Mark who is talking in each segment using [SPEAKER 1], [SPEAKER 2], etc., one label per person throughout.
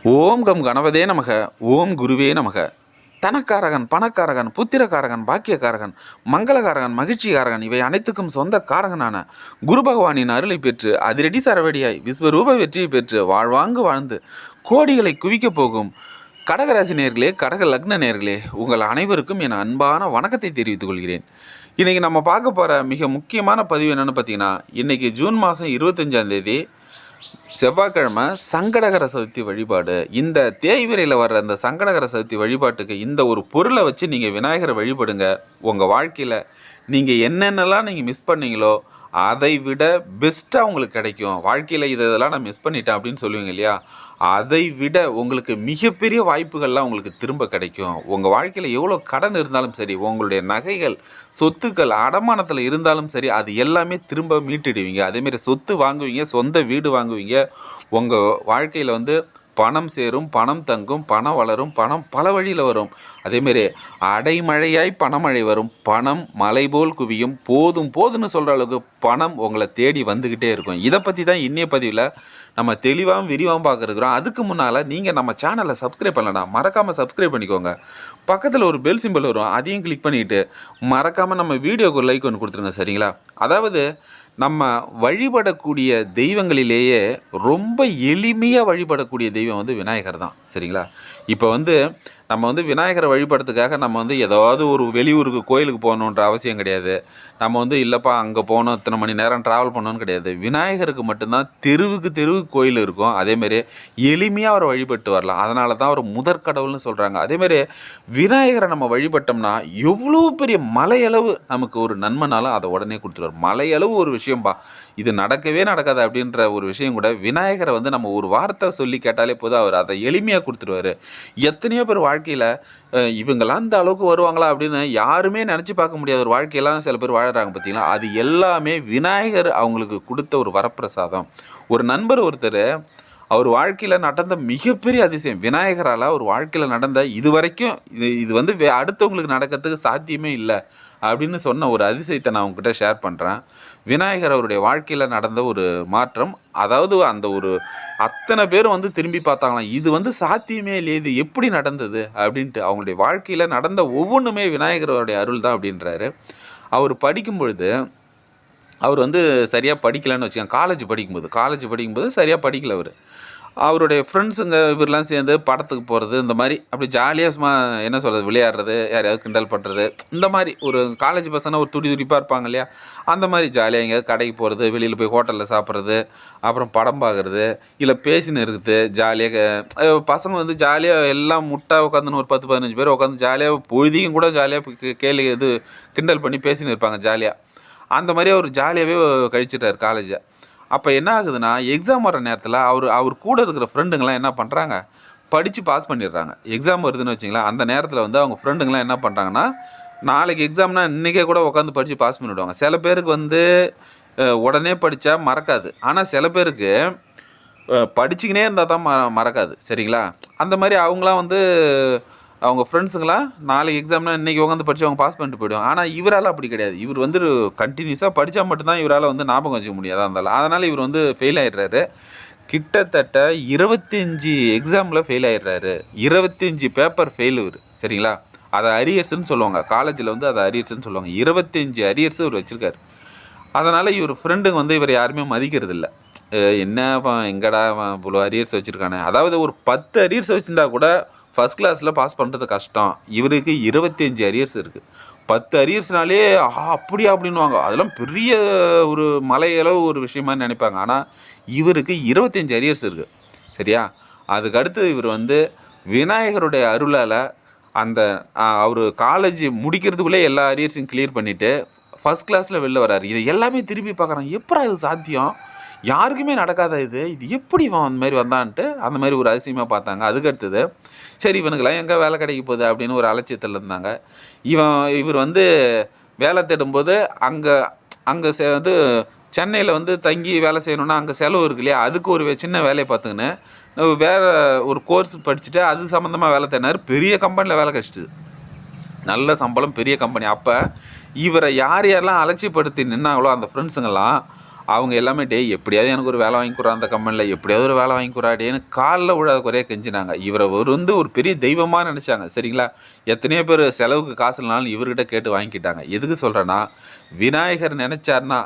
[SPEAKER 1] ஓம் come கணபதே நமக. ஓம் குருவே நமக. தனக்காரகன், பணக்காரகன், புத்திரக்காரகன், பாக்கியக்காரகன், மங்களகாரகன், மகிழ்ச்சிகாரகன் இவை அனைத்துக்கும் சொந்த காரகனான குரு பகவானின் அருளை பெற்று அதிரடி சரவடியாய் விஸ்வரூப வெற்றியை பெற்று வாழ்வாங்கு வாழ்ந்து கோடிகளை குவிக்கப் போகும் கடகராசி நேர்களே, கடக லக்ன நேர்களே, உங்கள் அனைவருக்கும் என் அன்பான வணக்கத்தை தெரிவித்துக் கொள்கிறேன். இன்றைக்கி நம்ம பார்க்க போகிற மிக முக்கியமான பதிவு என்னென்னு பார்த்தீங்கன்னா, இன்றைக்கி ஜூன் மாதம் 25ஆம் தேதி செவ்வாய்க்கிழமை சங்கடகர சதுர்த்தி வழிபாடு. இந்த தேய்விரையில் வர்ற அந்த சங்கடகர சதுர்த்தி வழிபாட்டுக்கு இந்த ஒரு பொருளை வச்சு நீங்கள் விநாயகரை வழிபடுங்க. உங்கள் வாழ்க்கையில் நீங்கள் என்னென்னலாம் நீங்கள் மிஸ் பண்ணீங்களோ அதை விட பெஸ்ட்டாக உங்களுக்கு கிடைக்கும். வாழ்க்கையில் இதெல்லாம் நான் மிஸ் பண்ணிட்டேன் அப்படின்னு சொல்லுவீங்க இல்லையா, அதை விட உங்களுக்கு மிகப்பெரிய வாய்ப்புகள்லாம் உங்களுக்கு திரும்ப கிடைக்கும். உங்கள் வாழ்க்கையில் எவ்வளோ கடன் இருந்தாலும் சரி, உங்களுடைய நகைகள் சொத்துக்கள் அடமானத்தில் இருந்தாலும் சரி, அது எல்லாமே திரும்ப மீட்டிடுவீங்க. அதேமாரி சொத்து வாங்குவீங்க, சொந்த வீடு வாங்குவீங்க. உங்கள் வாழ்க்கையில் பணம் சேரும், பணம் தங்கும், பணம் வளரும், பணம் பல வழியில் வரும். அதேமாரி அடைமழையாய் பணமழை வரும், பணம் மலை போல் குவியும், போதும் போதுன்னு சொல்கிற அளவுக்கு பணம் உங்களை தேடி வந்துக்கிட்டே இருக்கும். இதை பற்றி தான் இன்னைய பதிவில் நம்ம தெளிவாகவும் விரிவாகவும் பார்க்குறோம். அதுக்கு முன்னால் நீங்கள் நம்ம சேனலை சப்ஸ்கிரைப் பண்ணலன்னா மறக்காமல் சப்ஸ்கிரைப் பண்ணிக்கோங்க. பக்கத்தில் ஒரு பெல் சிம்பிள் வரும், அதையும் கிளிக் பண்ணிவிட்டு மறக்காமல் நம்ம வீடியோக்கு ஒரு லைக் ஒன்று கொடுத்துருங்க, சரிங்களா? அதாவது நம்ம வழிபடக்கூடிய தெய்வங்களிலேயே ரொம்ப எளிமையாக வழிபடக்கூடிய தெய்வம் விநாயகர் தான், சரிங்களா? இப்போ நம்ம விநாயகரை வழிபடுறதுக்காக நம்ம ஏதாவது ஒரு வெளியூருக்கு கோயிலுக்கு போகணுன்ற அவசியம் கிடையாது. நம்ம இல்லைப்பா அங்கே போகணும், இத்தனை மணி நேரம் ட்ராவல் பண்ணணும்னு கிடையாது. விநாயகருக்கு மட்டும்தான் தெருவுக்கு தெருவுக்கு கோயில் இருக்கும். அதேமாரி எளிமையாக அவரை வழிபட்டு வரலாம். அதனால தான் அவர் முதற்கடவுள்னு சொல்கிறாங்க. அதேமாரி விநாயகரை நம்ம வழிபட்டோம்னா எவ்வளோ பெரிய மலையளவு நமக்கு ஒரு நன்மைனாலும் அதை உடனே கொடுத்துருவார். மலையளவு ஒரு விஷயம்பா, இது நடக்கவே நடக்காது அப்படின்ற ஒரு விஷயம் கூட விநாயகரை நம்ம ஒரு வார்த்தை சொல்லி கேட்டாலே போதும், அவர் அதை எளிமையாக கொடுத்துருவார். எத்தனையோ பேர் வாழ்க்கையில் இவங்கெல்லாம் அந்த அளவுக்கு வருவாங்களா அப்படின்னு யாருமே நினச்சி பார்க்க முடியாத ஒரு வாழ்க்கையெல்லாம் சில பேர் வாழறாங்க பார்த்தீங்களா. அது எல்லாமே விநாயகர் அவங்களுக்கு கொடுத்த ஒரு வரப்பிரசாதம். ஒரு நண்பர் ஒருத்தர் அவர் வாழ்க்கையில் நடந்த மிகப்பெரிய அதிசயம், விநாயகரால் அவர் வாழ்க்கையில் நடந்த இது வரைக்கும் இது அடுத்தவங்களுக்கு நடக்கிறதுக்கு சாத்தியமே இல்லை அப்படின்னு சொன்ன ஒரு அதிசயத்தை நான் உங்ககிட்ட ஷேர் பண்ணுறேன். விநாயகர் அவருடைய வாழ்க்கையில் நடந்த ஒரு மாற்றம், அதாவது அந்த ஒரு அத்தனை பேரும் திரும்பி பார்த்தாங்களாம், இது சாத்தியமே இல்லையே, இது எப்படி நடந்தது அப்படின்ட்டு. அவங்களுடைய வாழ்க்கையில் நடந்த ஒவ்வொன்றுமே விநாயகரோடைய அருள் தான் அப்படின்றாரு. அவர் படிக்கும் பொழுது அவர் சரியாக படிக்கலைன்னு வச்சுக்கோங்க. காலேஜ் படிக்கும்போது சரியாக படிக்கலை. அவருடைய ஃப்ரெண்ட்ஸுங்க இவரெலாம் சேர்ந்து படத்துக்கு போகிறது, இந்த மாதிரி அப்படி ஜாலியாக சும்மா என்ன சொல்கிறது, விளையாடுறது, யாரையாவது கிண்டல் பண்ணுறது, இந்த மாதிரி ஒரு காலேஜ் பசங்க ஒரு துடிப்பாக இருப்பாங்க இல்லையா, அந்த மாதிரி ஜாலியாக எங்கேயாவது கடைக்கு போகிறது, வெளியில் போய் ஹோட்டலில் சாப்பிட்றது, அப்புறம் படம் பார்க்குறது, இல்லை பேசின்னு இருக்குது ஜாலியாக. பசங்க ஜாலியாக எல்லாம் முட்டாக உட்காந்துன்னு ஒரு 10-15 பேர் உட்காந்து ஜாலியாக பொழுதியும் கூட ஜாலியாக கிண்டல் பண்ணி பேசின்னு இருப்பாங்க ஜாலியாக. அந்த மாதிரி அவர் ஜாலியாகவே கழிச்சிட்டார் காலேஜை. அப்போ என்ன ஆகுதுன்னா, எக்ஸாம் வர நேரத்தில் அவர் கூட இருக்கிற ஃப்ரெண்டுங்களாம் என்ன பண்ணுறாங்க, படித்து பாஸ் பண்ணிடுறாங்க. எக்ஸாம் வருதுன்னு வச்சிங்களேன், அந்த நேரத்தில் அவங்க ஃப்ரெண்டுங்களாம் என்ன பண்ணுறாங்கன்னா, நாளைக்கு எக்ஸாம்னா இன்றைக்கே கூட உட்காந்து படித்து பாஸ் பண்ணிவிடுவாங்க. சில பேருக்கு உடனே படித்தா மறக்காது, ஆனால் சில பேருக்கு படிச்சுக்கினே இருந்தால் தான் மறக்காது, சரிங்களா? அந்த மாதிரி அவங்களாம் அவங்க ஃப்ரெண்ட்ஸுங்களாம் நாளைக்கு எக்ஸாம்னா இன்றைக்கி உட்காந்து படித்து அவங்க பாஸ் பண்ணிட்டு போய்டுவாங்க. ஆனால் இவரால் அப்படி கிடையாது. இவர் கண்டினியூஸாக படித்தா மட்டும்தான் இவரால் ஞாபகம் வச்சுக்க முடியாதா இருந்தாலும். அதனால் இவர் ஃபெயில் ஆகிடுறாரு. கிட்டத்தட்ட 25 எக்ஸாமில் ஃபெயில் ஆகிடுறாரு. 25 பேப்பர் ஃபெயில் இவர், சரிங்களா? அதை அரியர்ஸ்ன்னு சொல்லுவாங்க காலேஜில், அதை அரியர்ஸ்ன்னு சொல்லுவாங்க. 25 அரியர்ஸ் இவர் வச்சுருக்காரு. அதனால் இவர் ஃப்ரெண்டுங்க இவர் யாருமே மதிக்கிறது இல்லை. என்னப்பா எங்கடா இவ்வளோ அரியர்ஸ் வச்சுருக்கானே, அதாவது ஒரு 10 அரியர்ஸ் வச்சுருந்தா கூட ஃபஸ்ட் கிளாஸில் பாஸ் பண்ணுறது கஷ்டம். இவருக்கு 25 அரியர்ஸ் இருக்குது. 10 அரியர்ஸ்னாலே அப்படியா அப்படின்வாங்க, அதெல்லாம் பெரிய ஒரு மலையளவு ஒரு விஷயமா நினைப்பாங்க. ஆனால் இவருக்கு 25 அரியர்ஸ் இருக்குது, சரியா? அதுக்கடுத்து இவர் விநாயகருடைய அருளால் அவர் காலேஜ் முடிக்கிறதுக்குள்ளே எல்லா அரியர்ஸையும் கிளியர் பண்ணிவிட்டு ஃபஸ்ட் கிளாஸில் வெளில வர்றாரு. இதை எல்லாமே திரும்பி பார்க்குறாங்க, எப்படா இது சாத்தியம், யாருக்குமே நடக்காத இது எப்படி அந்த மாதிரி வந்தான்ட்டு அந்த மாதிரி ஒரு அதிசயமாக பார்த்தாங்க. அதுக்கடுத்தது சரி இவனுக்கெல்லாம் எங்கே வேலை கிடைக்க போகுது அப்படின்னு ஒரு அலட்சியத்தில் இருந்தாங்க. இவர் வேலை தேடும்போது அங்கே சென்னையில் தங்கி வேலை செய்யணுன்னா அங்கே செலவு இருக்கு இல்லையா, அதுக்கு ஒரு சின்ன வேலையை பார்த்துக்கின்னு வேறு ஒரு கோர்ஸ் படிச்சுட்டு அது சம்மந்தமாக வேலை தேடினார். பெரிய கம்பெனியில் வேலை கிடச்சிது, நல்ல சம்பளம், பெரிய கம்பெனி. அப்போ இவரை யார் யாரெல்லாம் அலட்சியப்படுத்தி நின்னாங்களோ அந்த ஃப்ரெண்ட்ஸுங்கெல்லாம் அவங்க எல்லாமே டேய் எப்படியாவது எனக்கு ஒரு வேலை வாங்கி கொடுறா அந்த கம்பெனியில், எப்படியாவது ஒரு வேலை வாங்கி கொடுறா டேன்னு காலில் விழாத குறையாக கெஞ்சினாங்க. இவரை ஒரு பெரிய தெய்வமாக நினச்சாங்க. சரிங்களா? எத்தனையோ பேர் செலவுக்கு காசு இல்லைனாலும் இவர்கிட்ட கேட்டு வாங்கிக்கிட்டாங்க. எதுக்கு சொல்கிறேன்னா, விநாயகர் நினச்சார்னா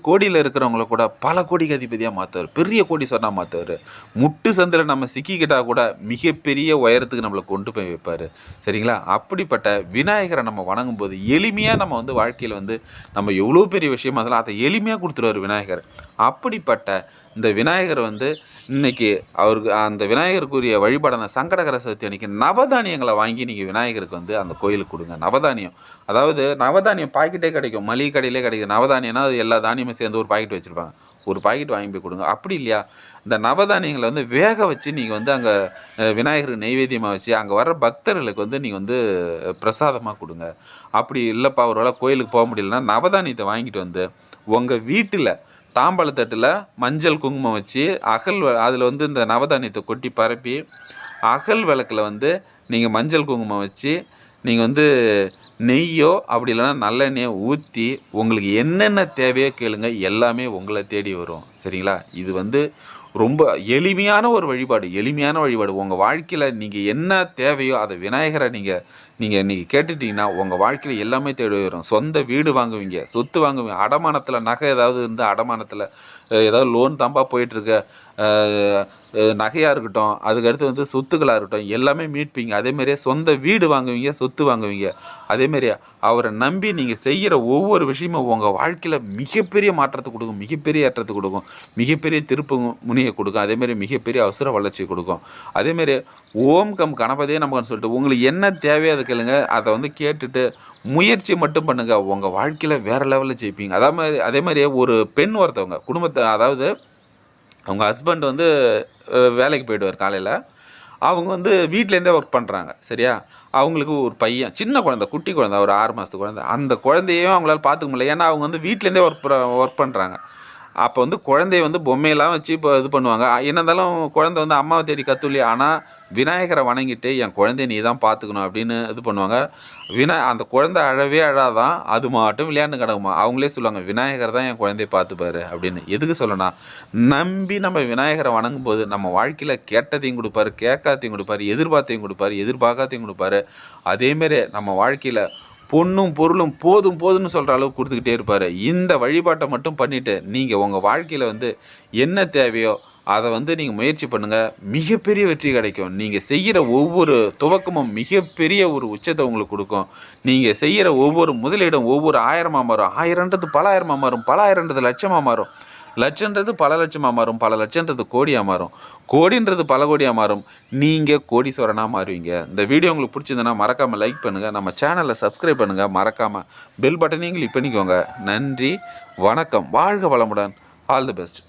[SPEAKER 1] கோடியில் இருக்கிறவங்கள கூட பல கோடிக்கு அதிபதியாக மாற்றுவார், பெரிய கோடீஸ்வரனாக மாற்றுவார். முட்டு சந்தில் நம்ம சிக்கிக்கிட்டால் கூட மிகப்பெரிய உயரத்துக்கு நம்மளை கொண்டு போய் வைப்பார். சரிங்களா? அப்படிப்பட்ட விநாயகரை நம்ம வணங்கும் போது எளிமையாக நம்ம வந்து வாழ்க்கையில் வந்து நம்ம எவ்வளோ பெரிய விஷயம் அதெல்லாம் அதை எளிமையாக கொடுத்துருவார் விநாயகர். அப்படிப்பட்ட இந்த விநாயகர் வந்து இன்றைக்கி அவருக்கு அந்த விநாயகருக்குரிய வழிபாடான சங்கடகர சதுர்த்தி அன்றைக்கி நவதானியங்களை வாங்கி நீங்கள் விநாயகருக்கு வந்து அந்த கோயிலுக்கு கொடுங்க. நவதானியம், அதாவது நவதானியம் பாக்கெட்டே கிடைக்கும், மளிகை கடையிலே கிடைக்கும். நவதானியம்னா அது எல்லா தானியமும் சேர்ந்து ஒரு பாக்கெட் வச்சுருப்பாங்க, ஒரு பாக்கெட் வாங்கி போய் கொடுங்க. அப்படி இல்லையா, இந்த நவதானியங்களை வந்து வேக வச்சு நீங்கள் வந்து அங்கே விநாயகருக்கு நெய்வேத்தியமாக வச்சு அங்கே வர்ற பக்தர்களுக்கு வந்து நீங்கள் வந்து பிரசாதமாக கொடுங்க. அப்படி இல்லைப்பா ஒரு வேளை கோயிலுக்கு போக முடியலன்னா நவதானியத்தை வாங்கிட்டு வந்து உங்கள் வீட்டில் தாம்பாளத்தட்டில் மஞ்சள் குங்குமம் வச்சு அதில் வந்து இந்த நவதானியத்தை கொட்டி பரப்பி அகல் விளக்கில் வந்து நீங்கள் மஞ்சள் குங்குமம் வச்சு நீங்கள் வந்து நெய்யோ அப்படி இல்லைன்னா நல்லெண்ணெயை ஊற்றி உங்களுக்கு என்னென்ன தேவையோ கேளுங்க, எல்லாமே உங்களை தேடி வரும். சரிங்களா? இது வந்து ரொம்ப எளிமையான ஒரு வழிபாடு. உங்கள் வாழ்க்கையில் நீங்கள் என்ன தேவையோ அதை விநாயகரை நீங்கள் இன்றைக்கி கேட்டுட்டிங்கன்னா உங்கள் வாழ்க்கையில் எல்லாமே தேடி வரும். சொந்த வீடு வாங்குவீங்க, சொத்து வாங்குவீங்க, அடமானத்தில் நகை ஏதாவது இருந்தால் அடமானத்தில் ஏதாவது லோன் தாம்பா போயிட்டுருக்க நகையாக இருக்கட்டும், அதுக்கடுத்து வந்து சொத்துக்களாக இருக்கட்டும், எல்லாமே மீட்பீங்க. அதேமாரியே சொந்த வீடு வாங்குவீங்க, சொத்து வாங்குவீங்க. அதேமாரியே அவரை நம்பி நீங்கள் செய்கிற ஒவ்வொரு விஷயமும் உங்கள் வாழ்க்கையில் மிகப்பெரிய மாற்றத்தை கொடுக்கும், மிகப்பெரிய ஏற்றத்தை கொடுக்கும், மிகப்பெரிய திருப்பு முனியை கொடுக்கும். அதேமாரி மிகப்பெரிய அவசர வளர்ச்சி கொடுக்கும். அதேமாரி ஓம் கம் கணபதியே நமக்குன்னு சொல்லிட்டு உங்களுக்கு என்ன தேவையோ அதை கேளுங்க. அதை வந்து கேட்டுட்டு முயற்சி மட்டும் பண்ணுங்கள், உங்கள் வாழ்க்கையில் வேறு லெவலில் ஜெயிப்பீங்க. அதேமாதிரியே ஒரு பெண் ஒருத்தவங்க குடும்பத்தை, அதாவது அவங்க ஹஸ்பண்ட் வந்து வேலைக்கு போய்டுவார் காலையில், அவங்க வந்து வீட்டிலேருந்தே ஒர்க் பண்ணுறாங்க. சரியா? அவங்களுக்கு ஒரு பையன், சின்ன குழந்தை, குட்டி குழந்தை, ஒரு 6 மாதத்து குழந்தை. அந்த குழந்தையும் அவங்களால பார்த்துக்க முடியல, ஏன்னா அவங்க வந்து வீட்டிலேருந்தே ஒர்க் பண்ணுறாங்க. அப்போ வந்து குழந்தைய வந்து பொம்மையெல்லாம் வச்சு இப்போ இது பண்ணுவாங்க. என்ன இருந்தாலும் குழந்தை வந்து அம்மாவை தேடி கத்துலையே, ஆனால் விநாயகரை வணங்கிட்டு என் குழந்தைய நீ தான் பார்த்துக்கணும் அப்படின்னு இது பண்ணுவாங்க. அந்த குழந்தை அழவே அழாதான், அது மட்டும் விளையாண்டு கிடக்குமா. அவங்களே சொல்லுவாங்க விநாயகர் தான் என் குழந்தைய பார்த்துப்பாரு அப்படின்னு. எதுக்கு சொல்லணும், நம்பி நம்ம விநாயகரை வணங்கும் போது நம்ம வாழ்க்கையில் கேட்டதையும் கொடுப்பாரு, கேட்காதையும் கொடுப்பாரு, எதிர்பார்த்தையும் கொடுப்பாரு, எதிர்பார்க்காதையும் கொடுப்பாரு. அதேமாரி நம்ம வாழ்க்கையில் பொண்ணும் பொருளும் போதும்னு சொல்கிற அளவுக்கு கொடுத்துக்கிட்டே இருப்பார். இந்த வழிபாட்டை மட்டும் பண்ணிவிட்டு நீங்கள் உங்கள் வாழ்க்கையில் வந்து என்ன தேவையோ அதை வந்து நீங்கள் முயற்சி பண்ணுங்கள், மிகப்பெரிய வெற்றி கிடைக்கும். நீங்கள் செய்கிற ஒவ்வொரு துவக்கமும் மிகப்பெரிய ஒரு உச்சத்தை உங்களுக்கு கொடுக்கும். நீங்கள் செய்கிற ஒவ்வொரு முதலீடும் ஒவ்வொரு 1000மாக மாறும், 1000ன்றது பல ஆயிரமாக மாறும், பல ஆயிரன்றது லட்சமாக மாறும், லட்சன்றது பல லட்சமாக மாறும், பல லட்சன்றது கோடியாக மாறும், கோடின்றது பல கோடியாக மாறும். நீங்கள் கோடீஸ்வரனாக மாறுவீங்க. இந்த வீடியோ உங்களுக்கு பிடிச்சிருந்ததுன்னா மறக்காமல் லைக் பண்ணுங்கள், நம்ம சேனலை சப்ஸ்கிரைப் பண்ணுங்கள், மறக்காமல் பெல் பட்டனையும் கிளிக் பண்ணிக்கோங்க. நன்றி, வணக்கம், வாழ்க வளமுடன், ஆல் தி பெஸ்ட்.